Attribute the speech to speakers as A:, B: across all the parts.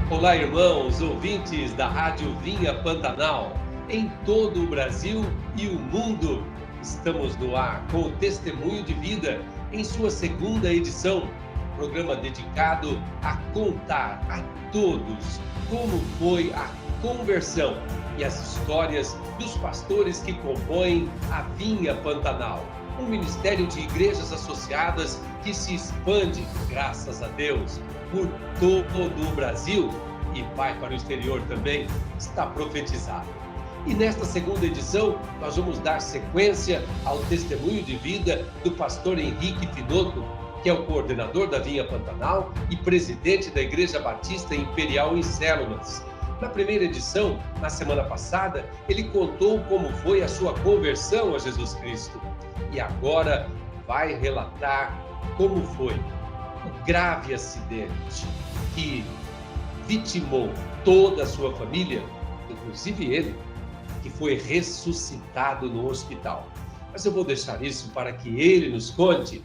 A: Olá, irmãos, ouvintes da Rádio Vinha Pantanal, em todo o Brasil e o mundo. Estamos no ar com o Testemunho de Vida, em sua segunda edição, programa dedicado a contar a todos como foi a conversão e as histórias dos pastores que compõem a Vinha Pantanal, um ministério de igrejas associadas que se expande, graças a Deus, por todo o Brasil e vai para o exterior também, está profetizado. E nesta segunda edição, nós vamos dar sequência ao testemunho de vida do pastor Henrique Finotto, que é o coordenador da Vinha Pantanal e presidente da Igreja Batista Imperial em Células. Na primeira edição, na semana passada, ele contou como foi a sua conversão a Jesus Cristo. E agora vai relatar como foi o grave acidente que vitimou toda a sua família, inclusive ele, que foi ressuscitado no hospital. Mas eu vou deixar isso para que ele nos conte.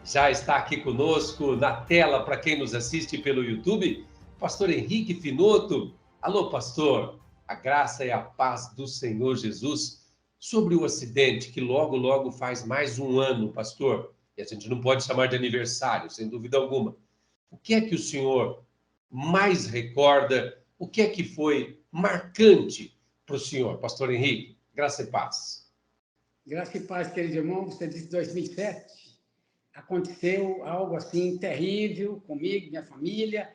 A: Já está aqui conosco na tela, para quem nos assiste pelo YouTube, pastor Henrique Finotto. Alô, pastor, a graça e a paz do Senhor Jesus. Sobre o acidente, que logo faz mais um ano, pastor, e a gente não pode chamar de aniversário, sem dúvida alguma. O que é que o senhor mais recorda? O que é que foi marcante para o senhor, pastor Henrique? Graça e paz.
B: Graça e paz, querido irmão. Você disse 2007. Aconteceu algo assim terrível comigo, minha família.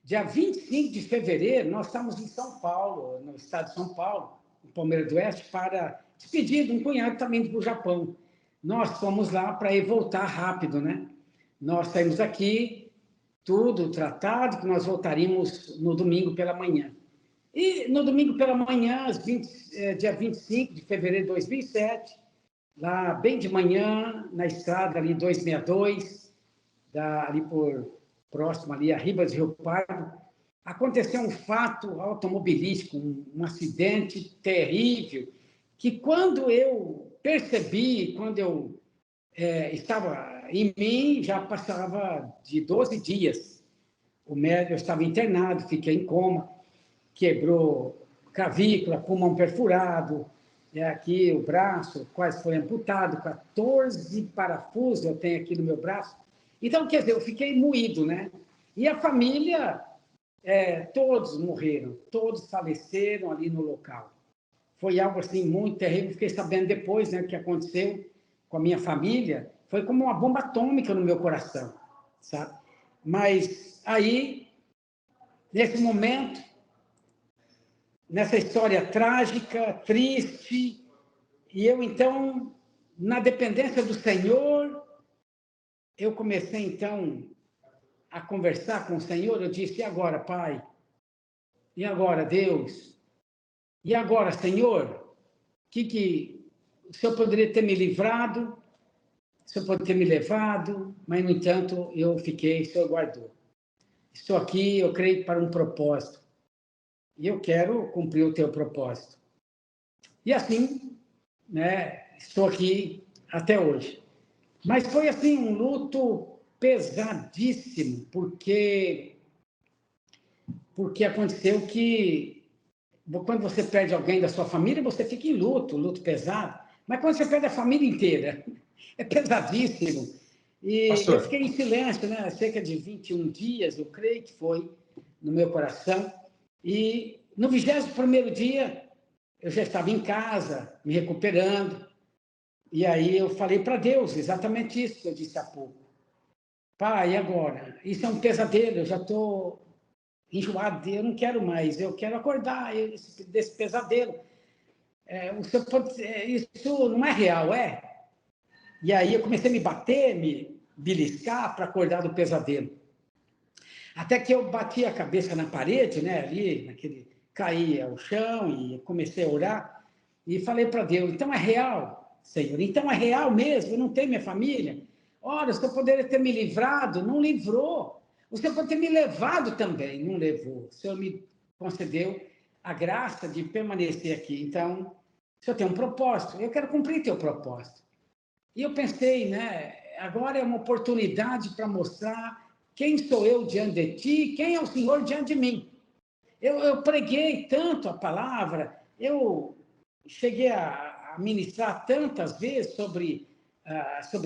B: Dia 25 de fevereiro, nós estávamos em São Paulo, no estado de São Paulo, no Palmeiras do Oeste, para despedir de um cunhado também do Japão. Nós fomos lá para ir voltar rápido, né? Nós saímos aqui, tudo tratado, que nós voltaríamos no domingo pela manhã. E no domingo pela manhã, dia 25 de fevereiro de 2007, lá bem de manhã, na estrada ali 262, ali próximo ali a Ribas de Rio Pardo, aconteceu um fato automobilístico, um acidente terrível, que quando eu percebi, quando eu estava em mim, já passava de 12 dias. O médico, eu estava internado, fiquei em coma, quebrou clavícula, pulmão perfurado, aqui o braço quase foi amputado, 14 parafusos eu tenho aqui no meu braço. Então, quer dizer, eu fiquei moído, né? E a família, todos morreram, todos faleceram ali no local. Foi algo assim muito terrível, fiquei sabendo depois, né, o que aconteceu com a minha família, foi como uma bomba atômica no meu coração, sabe? Mas aí, nesse momento, nessa história trágica, triste, e eu então, na dependência do Senhor, eu comecei então a conversar com o Senhor. Eu disse: e agora, Pai? E agora, Deus? E agora, Senhor? Que o Senhor poderia ter me livrado, o Senhor poderia ter me levado, mas, no entanto, eu fiquei, o Senhor guardou. Estou aqui, eu creio, para um propósito. E eu quero cumprir o teu propósito. E assim, né, estou aqui até hoje. Mas foi assim um luto pesadíssimo, porque aconteceu que quando você perde alguém da sua família, você fica em luto pesado. Mas quando você perde a família inteira, é pesadíssimo. E
A: Pastor,
B: eu fiquei em silêncio, né? Cerca de 21 dias, eu creio que foi, no meu coração. E no 21º dia, eu já estava em casa, me recuperando. E aí eu falei para Deus exatamente isso que eu disse há pouco. Pai, e agora? Isso é um pesadelo, eu já estou enjoado, eu não quero mais, eu quero acordar desse pesadelo. O senhor pode, isso não é real, é? E aí eu comecei a me bater, me beliscar para acordar do pesadelo. Até que eu bati a cabeça na parede, né, ali, caí ao chão e comecei a orar e falei para Deus, então é real, Senhor, então é real mesmo, eu não tenho minha família? Ora, o Senhor poderia ter me livrado, não livrou. O Senhor pode ter me levado também, não levou. O Senhor me concedeu a graça de permanecer aqui. Então, o Senhor tem um propósito, eu quero cumprir teu propósito. E eu pensei, né, agora é uma oportunidade para mostrar quem sou eu diante de ti, quem é o Senhor diante de mim. Eu preguei tanto a palavra, eu cheguei a ministrar tantas vezes sobre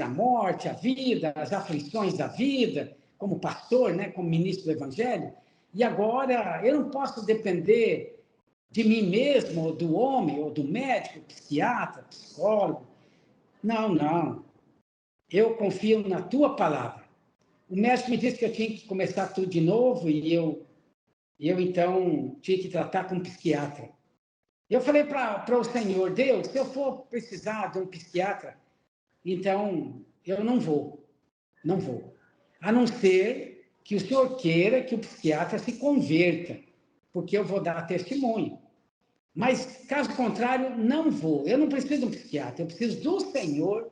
B: a morte, a vida, as aflições da vida, como pastor, né, como ministro do Evangelho, e agora eu não posso depender de mim mesmo, ou do homem, ou do médico, psiquiatra, psicólogo. Não, não. Eu confio na tua palavra. O médico me disse que eu tinha que começar tudo de novo e eu então tinha que tratar com um psiquiatra. Eu falei para o Senhor, Deus, se eu for precisar de um psiquiatra, então eu não vou, não vou. A não ser que o Senhor queira que o psiquiatra se converta, porque eu vou dar testemunho. Mas, caso contrário, não vou. Eu não preciso de um psiquiatra, eu preciso do Senhor.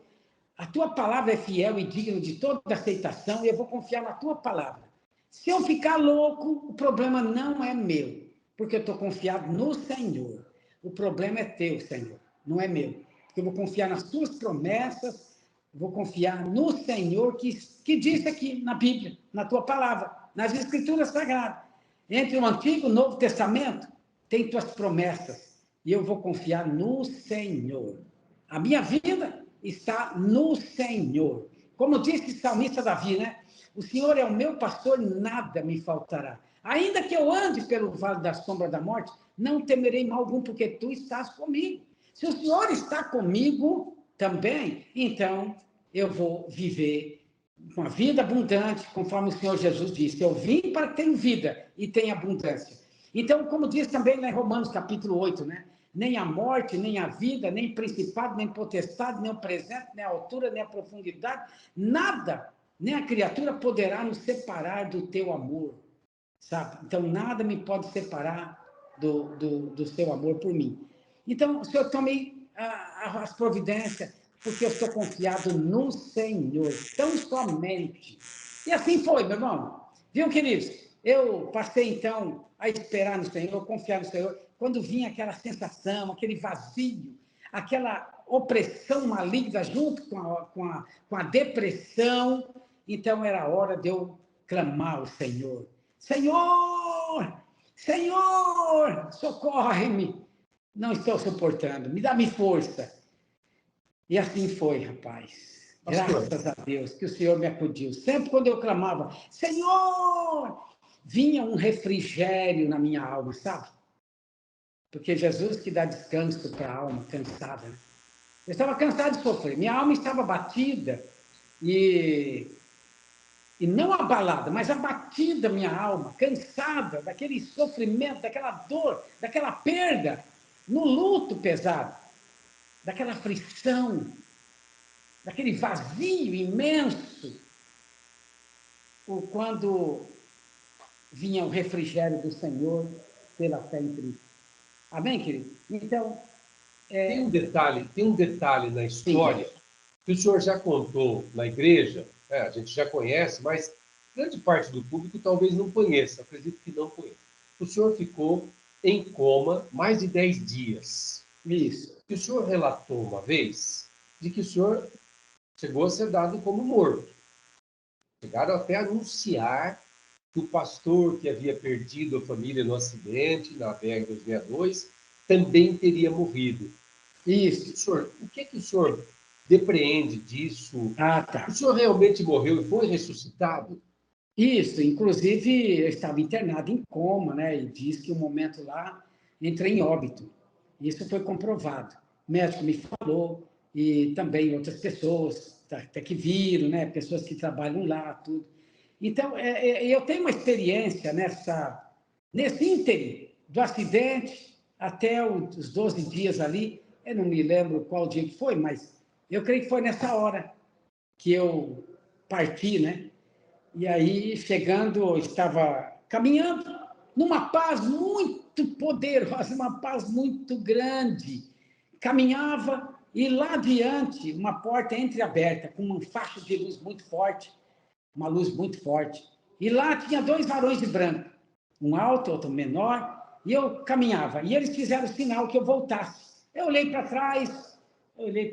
B: A tua palavra é fiel e digna de toda aceitação e eu vou confiar na tua palavra. Se eu ficar louco, o problema não é meu, porque eu estou confiado no Senhor. O problema é teu, Senhor, não é meu. Porque eu vou confiar nas tuas promessas, vou confiar no Senhor que disse aqui na Bíblia, na tua palavra, nas Escrituras Sagradas. Entre o Antigo e o Novo Testamento, tem tuas promessas. E eu vou confiar no Senhor. A minha vida está no Senhor. Como disse o salmista Davi, né? O Senhor é o meu pastor, nada me faltará. Ainda que eu ande pelo vale da sombra da morte, não temerei mal algum, porque tu estás comigo. Se o Senhor está comigo também, então eu vou viver uma vida abundante, conforme o Senhor Jesus disse. Eu vim para ter vida e ter abundância. Então, como diz também lá em Romanos capítulo 8, né? Nem a morte, nem a vida, nem principado, nem potestade, nem o presente, nem a altura, nem a profundidade, nada, nem a criatura poderá nos separar do teu amor, sabe? Então, nada me pode separar do seu amor por mim. Então, o Senhor tome as providências, porque eu estou confiado no Senhor, tão somente. E assim foi, meu irmão. Viu, queridos? Eu passei, então, a esperar no Senhor, confiar no Senhor, quando vinha aquela sensação, aquele vazio, aquela opressão maligna junto com a depressão, então era a hora de eu clamar ao Senhor. Senhor! Senhor! Socorre-me! Não estou suportando, me força. E assim foi, rapaz. Graças a Deus que o Senhor me acudiu. Sempre quando eu clamava, Senhor! Vinha um refrigério na minha alma, sabe? Porque Jesus que dá descanso para a alma cansada. Né? Eu estava cansado de sofrer. Minha alma estava batida e não abalada, mas abatida minha alma, cansada daquele sofrimento, daquela dor, daquela perda, no luto pesado, daquela aflição, daquele vazio imenso, quando vinha o refrigério do Senhor pela fé em Cristo. Amém, querido? Então,
A: Tem um detalhe na história
B: sim,
A: que o senhor já contou na igreja, a gente já conhece, mas grande parte do público talvez não conheça, acredito que não conheça. O senhor ficou em coma mais de 10 dias.
B: isso.
A: E o senhor relatou uma vez de que o senhor chegou a ser dado como morto. Chegaram até a anunciar que o pastor que havia perdido a família no acidente na BR-262 também teria morrido.
B: Isso.
A: Senhor, o que o senhor depreende disso?
B: Ah, tá.
A: O senhor realmente morreu e foi ressuscitado?
B: Isso, inclusive eu estava internado em coma, né? E diz que um momento lá entrei em óbito. Isso foi comprovado. O médico me falou e também outras pessoas até que viram, né? Pessoas que trabalham lá, tudo. Então, eu tenho uma experiência Nesse ínterim do acidente, até os 12 dias ali, eu não me lembro qual dia que foi, mas eu creio que foi nessa hora que eu parti, né? E aí, chegando, eu estava caminhando numa paz muito poderosa, uma paz muito grande. Caminhava e lá adiante, uma porta entreaberta, com uma faixa de luz muito forte, uma luz muito forte. E lá tinha 2 varões de branco, um alto, outro menor, e eu caminhava. E eles fizeram o sinal que eu voltasse. Eu olhei para trás, eu olhei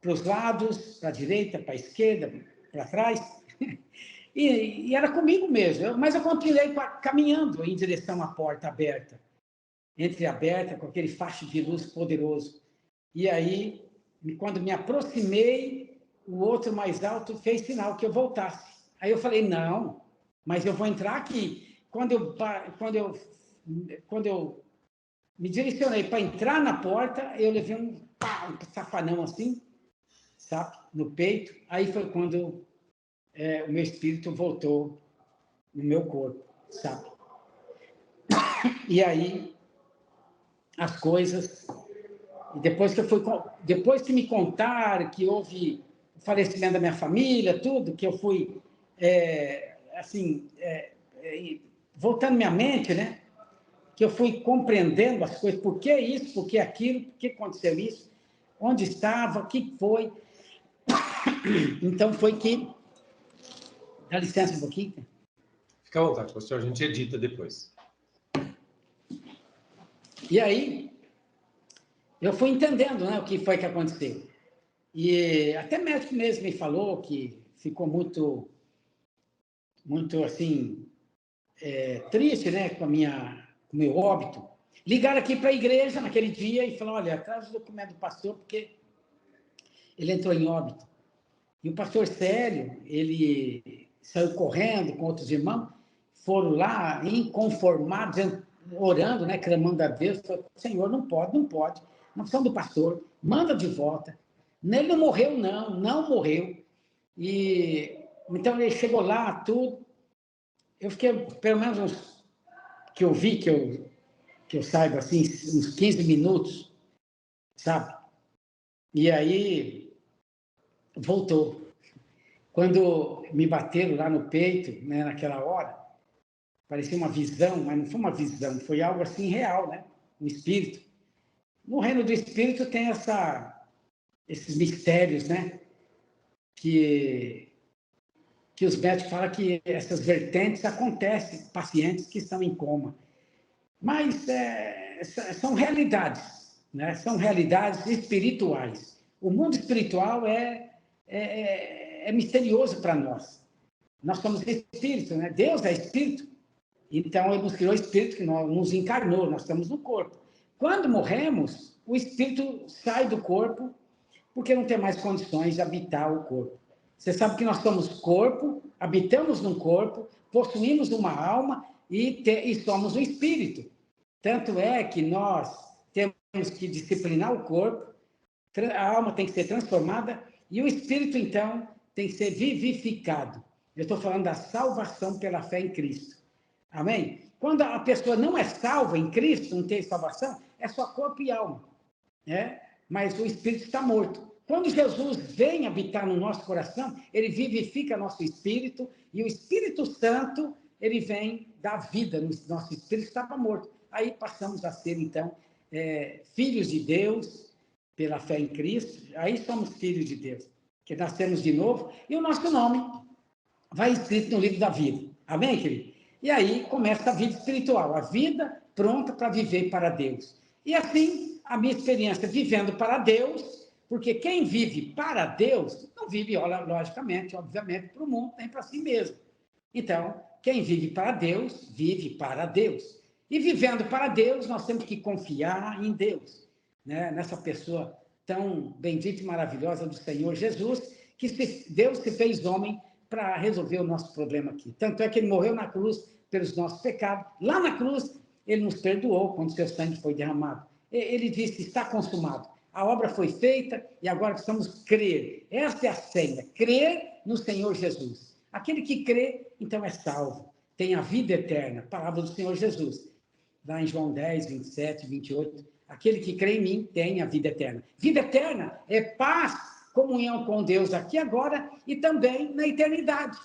B: para os lados, para a direita, para a esquerda, para trás, e era comigo mesmo. Mas eu continuei caminhando em direção à porta aberta, entreaberta, com aquele facho de luz poderoso. E aí, quando me aproximei, o outro mais alto fez sinal que eu voltasse. Aí eu falei, não, mas eu vou entrar aqui. Quando eu me direcionei para entrar na porta, eu levei um safanão assim, sabe, no peito. Aí foi quando o meu espírito voltou no meu corpo, sabe? E aí as coisas, depois que me contaram que houve o falecimento da minha família, tudo, que eu fui assim, voltando minha mente, né? Que eu fui compreendendo as coisas, por que isso, por que aquilo, por que aconteceu isso, onde estava, o que foi. Então foi que, dá licença um pouquinho.
A: Fica à vontade, pastor, a gente edita depois.
B: E aí, eu fui entendendo, né, o que foi que aconteceu. E até médico mesmo me falou que ficou muito, muito assim, triste, né, com o meu óbito. Ligaram aqui para a igreja naquele dia e falaram, olha, traz o documento do pastor, porque ele entrou em óbito. E o pastor Célio, ele saiu correndo com outros irmãos, foram lá inconformados, orando, né, clamando a Deus, falou, Senhor, não pode, não pode. Nós somos do pastor, manda de volta. Ele não morreu, não morreu. E então ele chegou lá, tudo. Eu fiquei, pelo menos que eu vi, que eu saiba, assim, uns 15 minutos, sabe? E aí voltou. Quando me bateram lá no peito, né, naquela hora, parecia uma visão, mas não foi uma visão, foi algo assim real, né? Um espírito. No reino do espírito tem esses mistérios, né? Que os médicos falam que essas vertentes acontecem com pacientes que estão em coma. Mas são realidades, né? São realidades espirituais. O mundo espiritual é misterioso para nós. Nós somos espírito, né? Deus é espírito. Então, ele nos criou espírito, que nos encarnou, nós estamos no corpo. Quando morremos, o espírito sai do corpo, porque não tem mais condições de habitar o corpo. Você sabe que nós somos corpo, habitamos num corpo, possuímos uma alma e somos um espírito. Tanto é que nós temos que disciplinar o corpo, a alma tem que ser transformada e o espírito, então, tem que ser vivificado. Eu estou falando da salvação pela fé em Cristo. Amém? Quando a pessoa não é salva em Cristo, não tem salvação, é só corpo e alma, né? Mas o espírito está morto. Quando Jesus vem habitar no nosso coração, ele vivifica nosso espírito e o Espírito Santo, ele vem dar vida no nosso espírito que estava morto. Aí passamos a ser, então, filhos de Deus pela fé em Cristo. Aí somos filhos de Deus, que nascemos de novo e o nosso nome vai escrito no livro da vida. Amém, querido? E aí começa a vida espiritual, a vida pronta para viver para Deus. E assim, a minha experiência vivendo para Deus, porque quem vive para Deus, não vive, logicamente, obviamente, para o mundo, nem para si mesmo. Então, quem vive para Deus, vive para Deus. E vivendo para Deus, nós temos que confiar em Deus, né? Nessa pessoa tão bendita e maravilhosa do Senhor Jesus, que Deus se fez homem para resolver o nosso problema aqui. Tanto é que ele morreu na cruz pelos nossos pecados. Lá na cruz, ele nos perdoou quando seu sangue foi derramado. Ele disse, está consumado. A obra foi feita e agora precisamos crer. Esta é a senha, crer no Senhor Jesus. Aquele que crê, então é salvo. tem a vida eterna, palavra do Senhor Jesus. Lá em João 10, 27, 28, aquele que crê em mim tem a vida eterna. Vida eterna é paz, comunhão com Deus aqui agora e também na eternidade.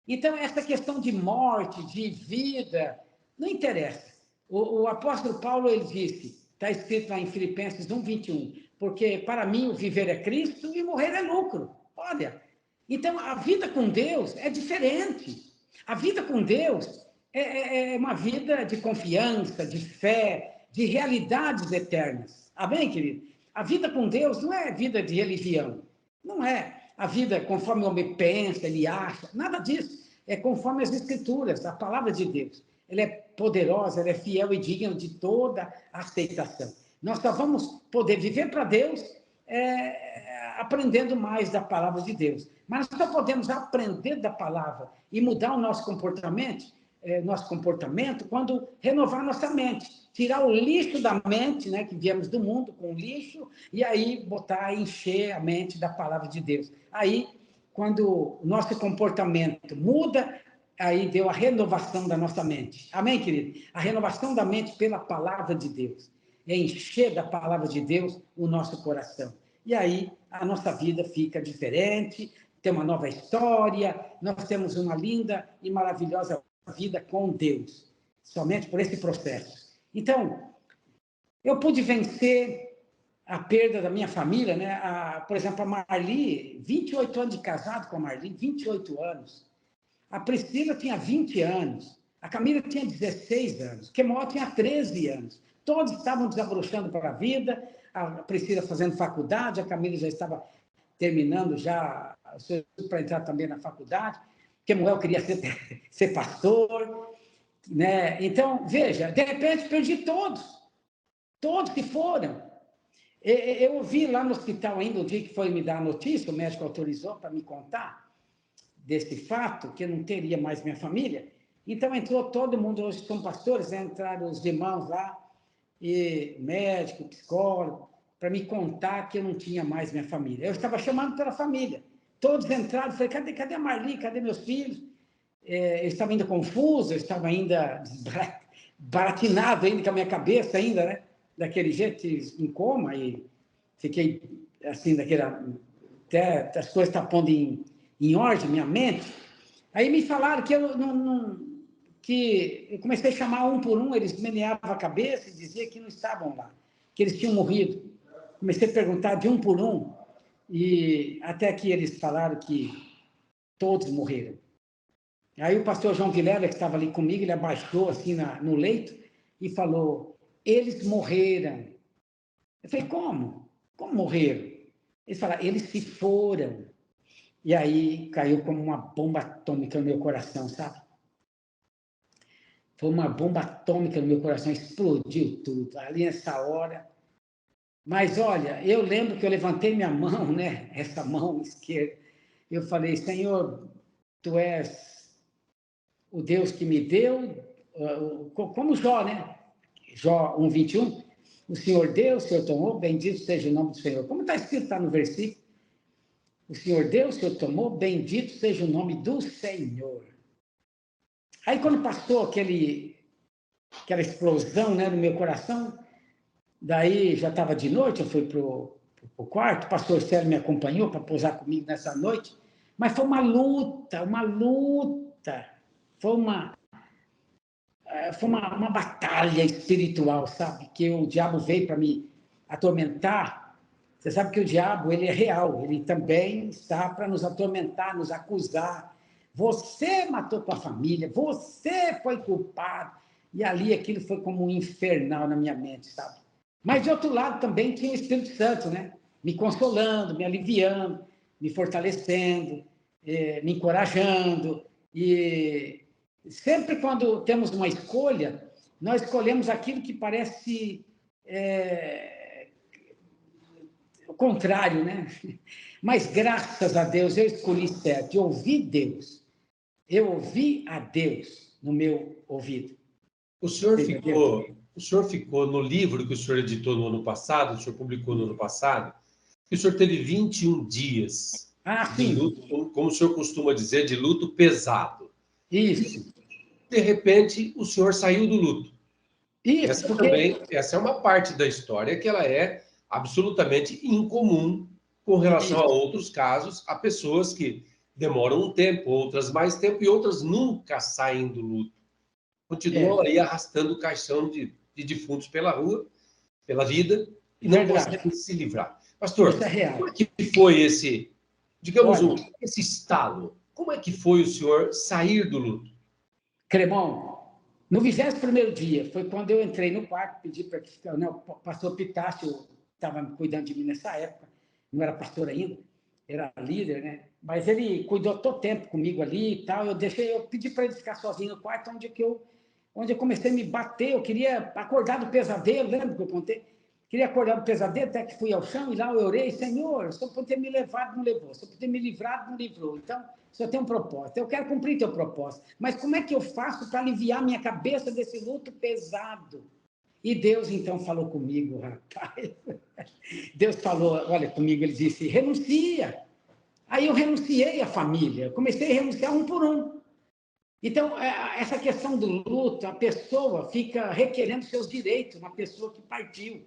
B: Então, essa questão de morte, de vida, não interessa. O apóstolo Paulo, ele disse, está escrito lá em Filipenses 1, 21, porque para mim o viver é Cristo e morrer é lucro. Olha, então a vida com Deus é diferente. A vida com Deus é uma vida de confiança, de fé, de realidades eternas. Amém, querido? A vida com Deus não é vida de religião. Não é a vida conforme o homem pensa, ele acha. Nada disso. É conforme as Escrituras, a palavra de Deus. Ela é poderosa, ela é fiel e digna de toda aceitação. Nós só vamos poder viver para Deus aprendendo mais da palavra de Deus. Mas nós só podemos aprender da palavra e mudar o nosso comportamento quando renovar nossa mente. Tirar o lixo da mente, né, que viemos do mundo com lixo, e aí encher a mente da palavra de Deus. Aí, quando o nosso comportamento muda, aí deu a renovação da nossa mente. Amém, querido? A renovação da mente pela palavra de Deus. É encher da palavra de Deus o nosso coração. E aí a nossa vida fica diferente, tem uma nova história, nós temos uma linda e maravilhosa vida com Deus, somente por esse processo. Então, eu pude vencer a perda da minha família, né? Por exemplo, a Marli, 28 anos de casado com a Marli, 28 anos. A Priscila tinha 20 anos, a Camila tinha 16 anos, Kemal tinha 13 anos. Todos estavam desabrochando para a vida, a Priscila fazendo faculdade, a Camila já estava terminando já para entrar também na faculdade, Kemuel queria ser pastor, né? Então, veja, de repente perdi todos que foram. Eu ouvi lá no hospital ainda, o dia que foi me dar a notícia, o médico autorizou para me contar desse fato, que eu não teria mais minha família. Então, entrou todo mundo, hoje são pastores, né? Entraram os irmãos lá, e médico, psicólogo, para me contar que eu não tinha mais minha família. Eu estava chamando pela família. Todos entraram, falei, cadê a Marli, cadê meus filhos? Eu estava ainda confuso, eu estava ainda baratinado ainda com a minha cabeça ainda, né? Daquele jeito, em coma, e fiquei assim, até as coisas estavam pondo em ordem, minha mente. Aí me falaram que que eu comecei a chamar um por um, eles meneavam a cabeça e diziam que não estavam lá, que eles tinham morrido. Comecei a perguntar de um por um, e até que eles falaram que todos morreram. Aí o pastor João Vilela, que estava ali comigo, ele abaixou assim no leito e falou, eles morreram. Eu falei, como? Como morreram? Eles falaram, eles se foram. E aí caiu como uma bomba atômica no meu coração, sabe? Foi uma bomba atômica no meu coração, explodiu tudo, ali nessa hora. Mas, olha, eu lembro que eu levantei minha mão, né? Essa mão esquerda. Eu falei, Senhor, Tu és o Deus que me deu, como Jó, né? Jó 1, 21. O Senhor deu, o Senhor tomou, bendito seja o nome do Senhor. Como está escrito, está no versículo. O Senhor deu, o Senhor tomou, bendito seja o nome do Senhor. Aí, quando passou aquela explosão, né, no meu coração, daí já estava de noite, eu fui para o quarto, o pastor Célio me acompanhou para pousar comigo nessa noite, mas foi uma luta, foi uma batalha espiritual, sabe? Que o diabo veio para me atormentar. Você sabe que o diabo, ele é real, ele também está para nos atormentar, nos acusar. Você matou tua família, você foi culpado. E ali aquilo foi como um infernal na minha mente, sabe? Mas, de outro lado, também tinha o Espírito Santo, né? Me consolando, me aliviando, me fortalecendo, me encorajando. E sempre quando temos uma escolha, nós escolhemos aquilo que parece o contrário, né? Mas, graças a Deus, eu escolhi certo. Eu ouvi Deus. Eu ouvi a Deus no meu ouvido.
A: O senhor ficou no livro que o senhor editou no ano passado, o senhor publicou no ano passado, que o senhor teve 21 dias de luto, como o senhor costuma dizer, de luto pesado.
B: Isso.
A: de repente, o senhor saiu do luto.
B: Isso,
A: Essa
B: porque...
A: também, essa é uma parte da história que ela é absolutamente incomum com relação a
B: Isso,
A: outros casos, há pessoas que demoram um tempo, outras mais tempo, e outras nunca saem do luto. Continuam
B: é
A: aí arrastando o caixão de defuntos pela rua, pela vida, e não
B: verdade.
A: conseguem se livrar.
B: Isso
A: Pastor,
B: é
A: como é
B: real.
A: que foi esse, digamos,
B: Olha,
A: esse estalo? Como é que foi o senhor sair do luto?
B: Cremão, no 21º dia, foi quando eu entrei no quarto, pedi para que o pastor Pitácio estava cuidando de mim nessa época, não era pastor ainda, era líder, né? Mas ele cuidou todo o tempo comigo ali e tal. Eu pedi para ele ficar sozinho no quarto, onde eu comecei a me bater. Eu queria acordar do pesadelo, lembra que eu contei? Queria acordar do pesadelo, até que fui ao chão e lá eu orei: Senhor, se eu por ter me levado, não levou. Se eu por ter me livrado, não livrou. Então, o Senhor tem um propósito. Eu quero cumprir teu propósito. Mas como é que eu faço para aliviar minha cabeça desse luto pesado? E Deus, então, falou comigo, rapaz. Deus falou, olha, comigo, ele disse: renuncia. Aí eu renunciei à família. Comecei a renunciar um por um. Então, essa questão do luto, a pessoa fica requerendo seus direitos na pessoa que partiu.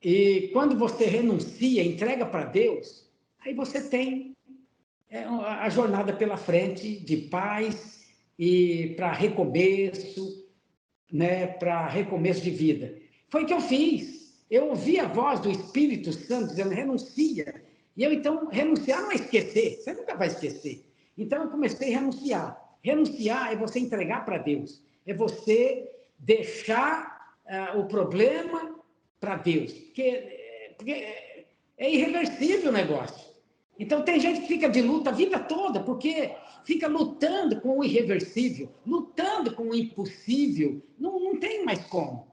B: E quando você renuncia, entrega para Deus, aí você tem a jornada pela frente de paz e para recomeço, né, para recomeço de vida. Foi o que eu fiz. Eu ouvi a voz do Espírito Santo dizendo: renuncia. E eu, então, renunciar não é esquecer, você nunca vai esquecer. Então, eu comecei a renunciar. Renunciar é você entregar para Deus, é você deixar o problema para Deus, porque é irreversível o negócio. Então, tem gente que fica de luta a vida toda, porque fica lutando com o irreversível, lutando com o impossível. Não tem mais como,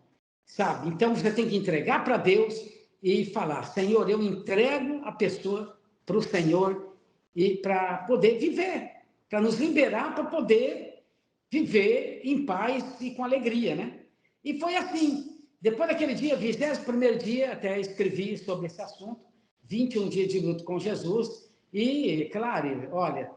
B: sabe? Então, você tem que entregar para Deus e falar: Senhor, eu entrego a pessoa para o Senhor e para poder viver, para nos liberar, para poder viver em paz e com alegria, né? E foi assim. Depois daquele dia, 21º dia, até escrevi sobre esse assunto, 21 dias de luto com Jesus. E, claro, olha,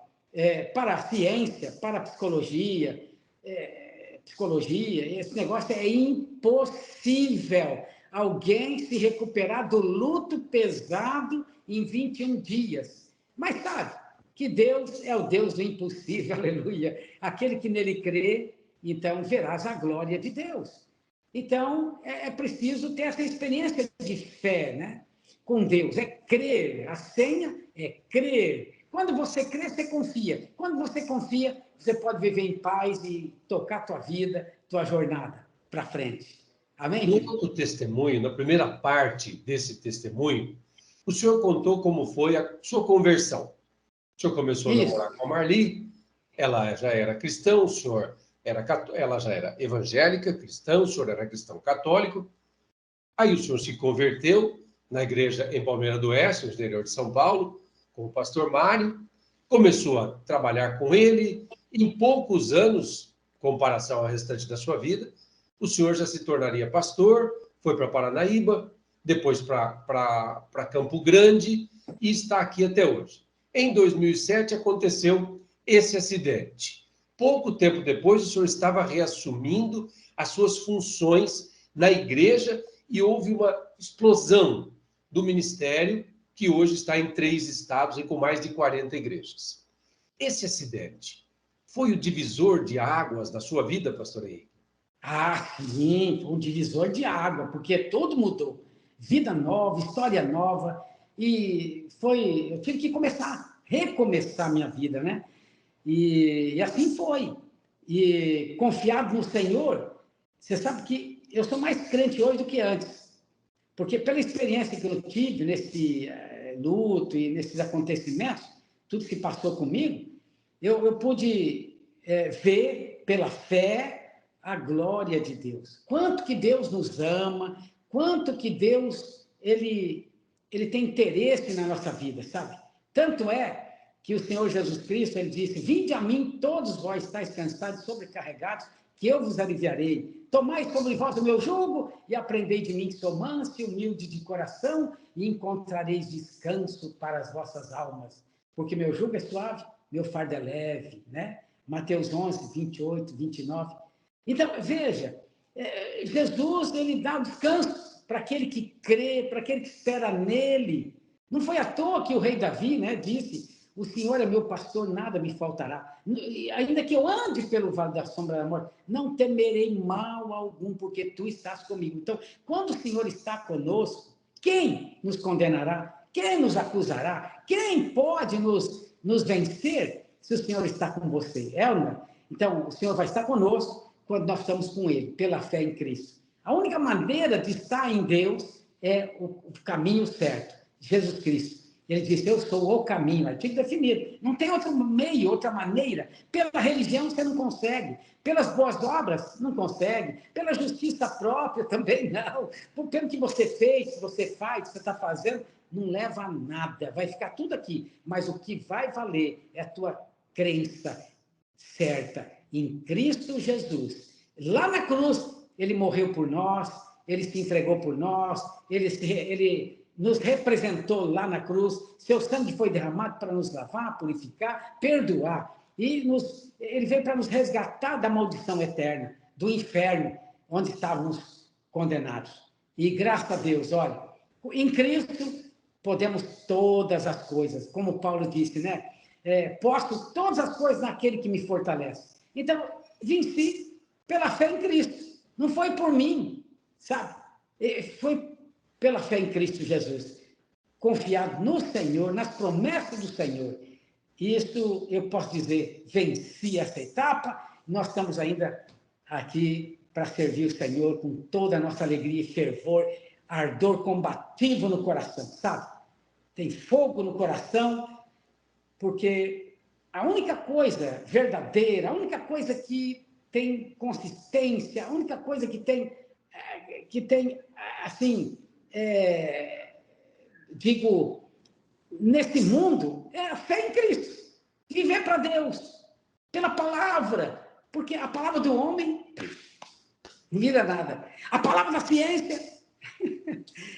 B: para a ciência, para a psicologia, esse negócio é impossível alguém se recuperar do luto pesado em 21 dias. Mas sabe que Deus é o Deus do impossível, aleluia. Aquele que nele crê, então verás a glória de Deus. Então, é preciso ter essa experiência de fé, né? Com Deus. É crer. A senha é crer. Quando você crê, você confia. Quando você confia, você pode viver em paz e tocar tua vida, tua jornada para frente. Amém,
A: No
B: filho?
A: outro testemunho, na primeira parte desse testemunho, o senhor contou como foi a sua conversão. O senhor começou a
B: Isso.
A: namorar com a Marli, ela já era cristã, o senhor ela já era evangélica, cristã, o senhor era cristão católico. Aí o senhor se converteu na igreja em Palmeira do Oeste, no interior de São Paulo, com o pastor Mário, começou a trabalhar com ele. Em poucos anos, em comparação ao restante da sua vida, o senhor já se tornaria pastor, foi para Paranaíba, depois para Campo Grande e está aqui até hoje. Em 2007 aconteceu esse acidente. Pouco tempo depois, o senhor estava reassumindo as suas funções na igreja e houve uma explosão do ministério, que hoje está em 3 estados e com mais de 40 igrejas. Esse acidente foi o divisor de águas na sua vida, pastor Henrique?
B: Ah, sim, foi um divisor de água, porque tudo mudou. Vida nova, história nova. E foi. Eu tive que recomeçar a minha vida, né? E assim foi. E confiado no Senhor, você sabe que eu sou mais crente hoje do que antes. Porque pela experiência que eu tive nesse luto e nesses acontecimentos, tudo que passou comigo, eu pude ver pela fé a glória de Deus. Quanto que Deus nos ama, quanto que Deus ele tem interesse na nossa vida, sabe? Tanto é que o Senhor Jesus Cristo, ele disse: vinde a mim todos vós estáis cansados e sobrecarregados, que eu vos aliviarei. Tomai sobre vós o meu jugo e aprendei de mim, que sou manso e humilde de coração, e encontrareis descanso para as vossas almas. Porque meu jugo é suave, meu fardo é leve, né? Mateus 11, 28, 29. Então, veja, Jesus, ele dá descanso para aquele que crê, para aquele que espera nele. Não foi à toa que o rei Davi, né, disse: o Senhor é meu pastor, nada me faltará. Ainda que eu ande pelo vale da sombra da morte, não temerei mal algum, porque tu estás comigo. Então, quando o Senhor está conosco, quem nos condenará? Quem nos acusará? Quem pode nos vencer se o Senhor está com você? É ou não? Então, o Senhor vai estar conosco quando nós estamos com Ele, pela fé em Cristo. A única maneira de estar em Deus é o caminho certo, Jesus Cristo. Ele disse: eu sou o caminho, artigo definido. Não tem outro meio, outra maneira. Pela religião você não consegue. Pelas boas obras, não consegue. Pela justiça própria, também não. Pelo que você fez, que você faz, que você está fazendo, não leva a nada. Vai ficar tudo aqui. Mas o que vai valer é a tua crença certa em Cristo Jesus. Lá na cruz, ele morreu por nós, ele se entregou por nós, ele nos representou lá na cruz, seu sangue foi derramado para nos lavar, purificar, perdoar, e ele veio para nos resgatar da maldição eterna, do inferno, onde estávamos condenados. E graças a Deus, olha, em Cristo podemos todas as coisas, como Paulo disse, né? Posso todas as coisas naquele que me fortalece. Então, venci pela fé em Cristo. Não foi por mim, sabe? Foi pela fé em Cristo Jesus. Confiado no Senhor, nas promessas do Senhor. Isso, eu posso dizer, venci essa etapa. Nós estamos ainda aqui para servir o Senhor com toda a nossa alegria e fervor, ardor combativo no coração, sabe? Tem fogo no coração, porque a única coisa verdadeira, a única coisa que tem consistência, a única coisa que tem assim, digo, nesse mundo, é a fé em Cristo. Viver para Deus, pela palavra, porque a palavra do homem não vira nada. A palavra da ciência,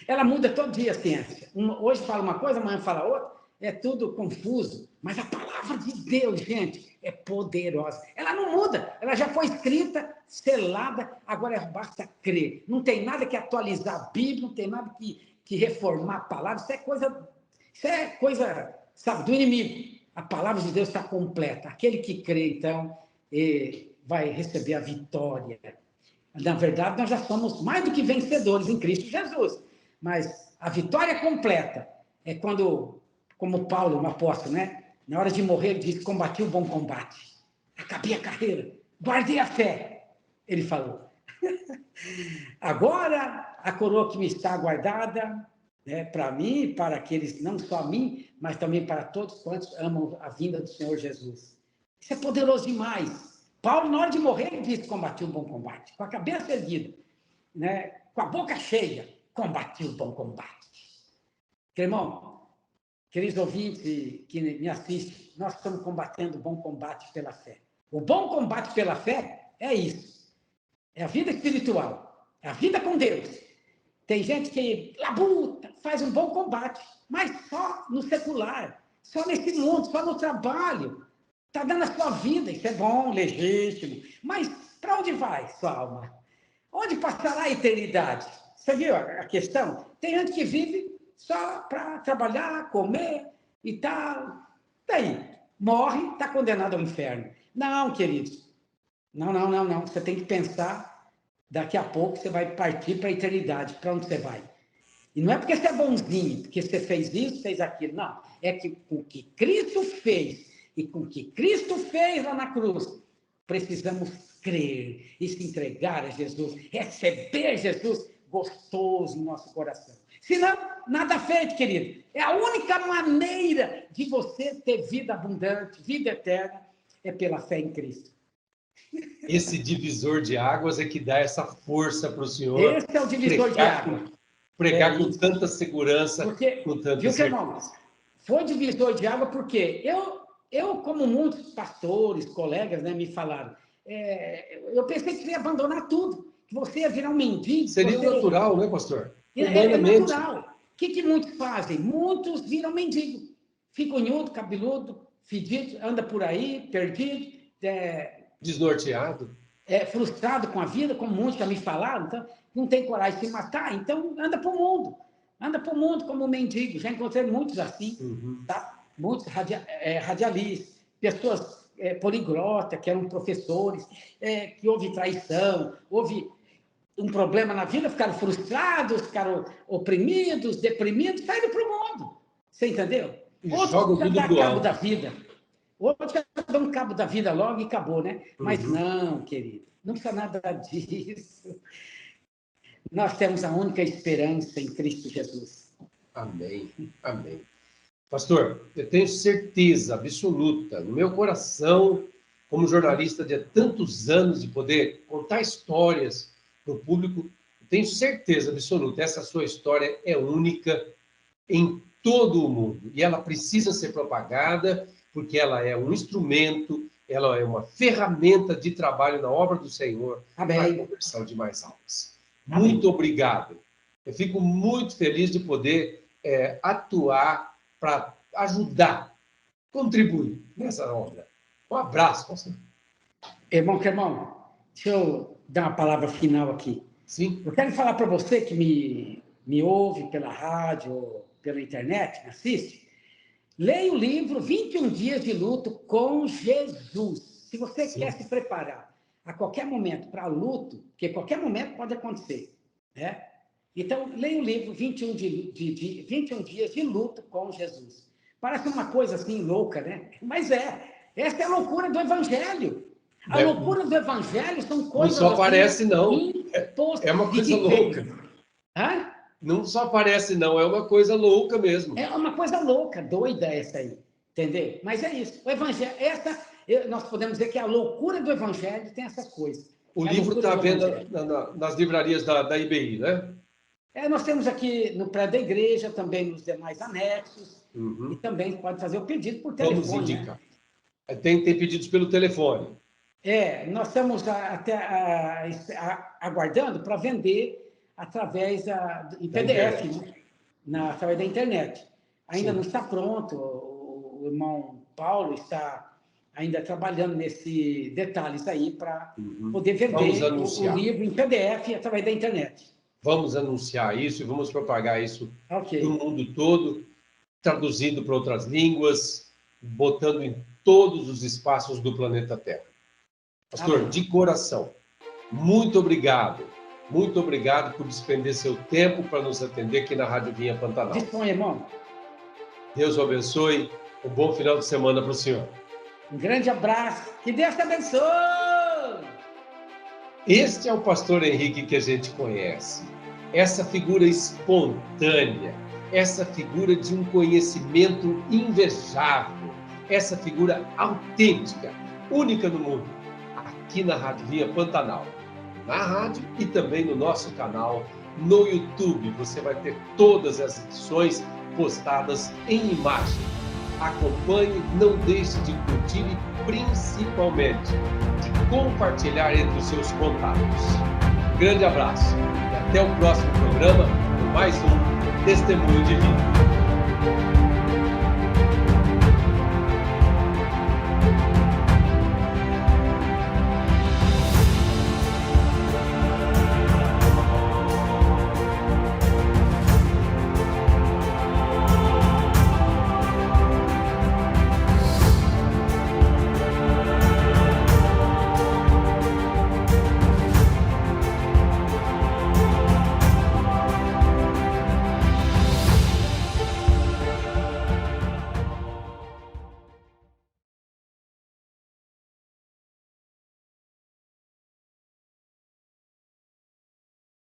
B: ela muda todo dia a ciência. Hoje fala uma coisa, amanhã fala outra. É tudo confuso, mas a palavra de Deus, gente, é poderosa. Ela não muda, ela já foi escrita, selada, agora basta crer. Não tem nada que atualizar a Bíblia, não tem nada que reformar a palavra, isso é coisa, sabe, do inimigo. A palavra de Deus está completa. Aquele que crê, então, vai receber a vitória. Na verdade, nós já somos mais do que vencedores em Cristo Jesus. Mas a vitória completa é quando, como Paulo, um apóstolo, né? Na hora de morrer, ele diz: combati o bom combate, acabei a carreira, guardei a fé. Ele falou. Agora, a coroa que me está aguardada, né, para mim, para aqueles, não só a mim, mas também para todos quantos amam a vinda do Senhor Jesus. Isso é poderoso demais. Paulo, na hora de morrer, ele disse: combati o bom combate, com a cabeça erguida, né, com a boca cheia, combati o bom combate. Irmão, queridos ouvintes que me assistem, nós estamos combatendo o bom combate pela fé. O bom combate pela fé é isso. É a vida espiritual, é a vida com Deus. Tem gente que labuta, faz um bom combate, mas só no secular, só nesse mundo, só no trabalho. Está dando a sua vida, isso é bom, legítimo. Mas para onde vai sua alma? Onde passará a eternidade? Você viu a questão? Tem gente que vive só para trabalhar, comer e tal. Daí, morre, está condenado ao inferno. Não, queridos. Não. Você tem que pensar, daqui a pouco você vai partir para a eternidade. Para onde você vai? E não é porque você é bonzinho, porque você fez isso, fez aquilo. Não. É que com o que Cristo fez e com o que Cristo fez lá na cruz, precisamos crer e se entregar a Jesus, receber Jesus gostoso no nosso coração. Senão, nada feito, querido. É a única maneira de você ter vida abundante, vida eterna, é pela fé em Cristo.
A: Esse divisor de águas é que dá essa força para o senhor.
B: Esse é o divisor de águas.
A: Pregar com tanta segurança,
B: porque,
A: com tanta
B: viu,
A: certeza.
B: Irmão, foi divisor de água porque eu, como muitos pastores, colegas, né, me falaram, eu pensei que você ia abandonar tudo, que você ia virar um mendigo.
A: Seria natural, né, pastor?
B: É natural. O que muitos fazem? Muitos viram mendigo. Fica unhudo, cabeludo, fedido, anda por aí, perdido,
A: desnorteado,
B: frustrado com a vida, como muitos já me falaram, então não tem coragem de se matar, então anda para o mundo. Anda para o mundo como mendigo. Já encontrei muitos assim, tá? Muitos radialistas, pessoas poliglotas, que eram professores, que houve traição, houve um problema na vida, ficaram frustrados, ficaram oprimidos, deprimidos, saíram para o mundo. Você entendeu? Outros já dão cabo da vida. Outros já dão cabo da vida logo e acabou, né? Mas não, querido, não precisa nada disso. Nós temos a única esperança em Cristo Jesus.
A: Amém, amém. Pastor, eu tenho certeza absoluta, no meu coração, como jornalista de tantos anos, de poder contar histórias para o público, eu tenho certeza absoluta, essa sua história é única em todo o mundo. E ela precisa ser propagada, porque ela é um instrumento, ela é uma ferramenta de trabalho na obra do Senhor, para a conversão de mais almas. Muito obrigado. Eu fico muito feliz de poder atuar para ajudar, contribuir nessa obra. Um abraço, pastor.
B: Irmão, deixa eu dar uma palavra final aqui.
A: Sim.
B: Eu quero falar para você que me ouve pela rádio, pela internet, me assiste. Leia o livro 21 Dias de Luto com Jesus. Se você quer se preparar a qualquer momento para luto, porque qualquer momento pode acontecer, né? Então, leia o livro 21 Dias de Luto com Jesus. Parece uma coisa assim louca, né? Mas essa é a loucura do Evangelho. A loucura do Evangelho são coisas...
A: Não só parece, não. É uma coisa louca.
B: Hã?
A: Não só parece, não. É uma coisa louca mesmo.
B: É uma coisa louca, doida essa aí. Entendeu? Mas é isso. O Evangelho... nós podemos dizer que a loucura do Evangelho tem essas coisas.
A: O livro está vendo nas livrarias da IBI, né?
B: Nós temos aqui no prédio da igreja, também nos demais anexos, e também pode fazer o pedido por telefone.
A: Vamos indicar. Né? Tem pedidos pelo telefone.
B: Nós estamos aguardando para vender através em PDF, né? Através da internet. Ainda não está pronto, o irmão Paulo está ainda trabalhando nesses detalhes aí para poder vender o livro em PDF através da internet.
A: Vamos anunciar isso e vamos propagar isso no mundo todo, traduzindo para outras línguas, botando em todos os espaços do planeta Terra. Pastor, de coração, muito obrigado. Muito obrigado por despender seu tempo para nos atender aqui na Rádio Vinha Pantanal.
B: Disponha, irmão.
A: Deus o abençoe. Um bom final de semana para o senhor.
B: Um grande abraço. Que Deus te abençoe.
A: Este é o pastor Henrique que a gente conhece. Essa figura espontânea, essa figura de um conhecimento invejável, essa figura autêntica, única no mundo, aqui na Rádio Vinha Pantanal. Na rádio e também no nosso canal no YouTube. Você vai ter todas as edições postadas em imagem. Acompanhe, não deixe de curtir e principalmente de compartilhar entre os seus contatos. Grande abraço e até o próximo programa com mais um Testemunho de Vida.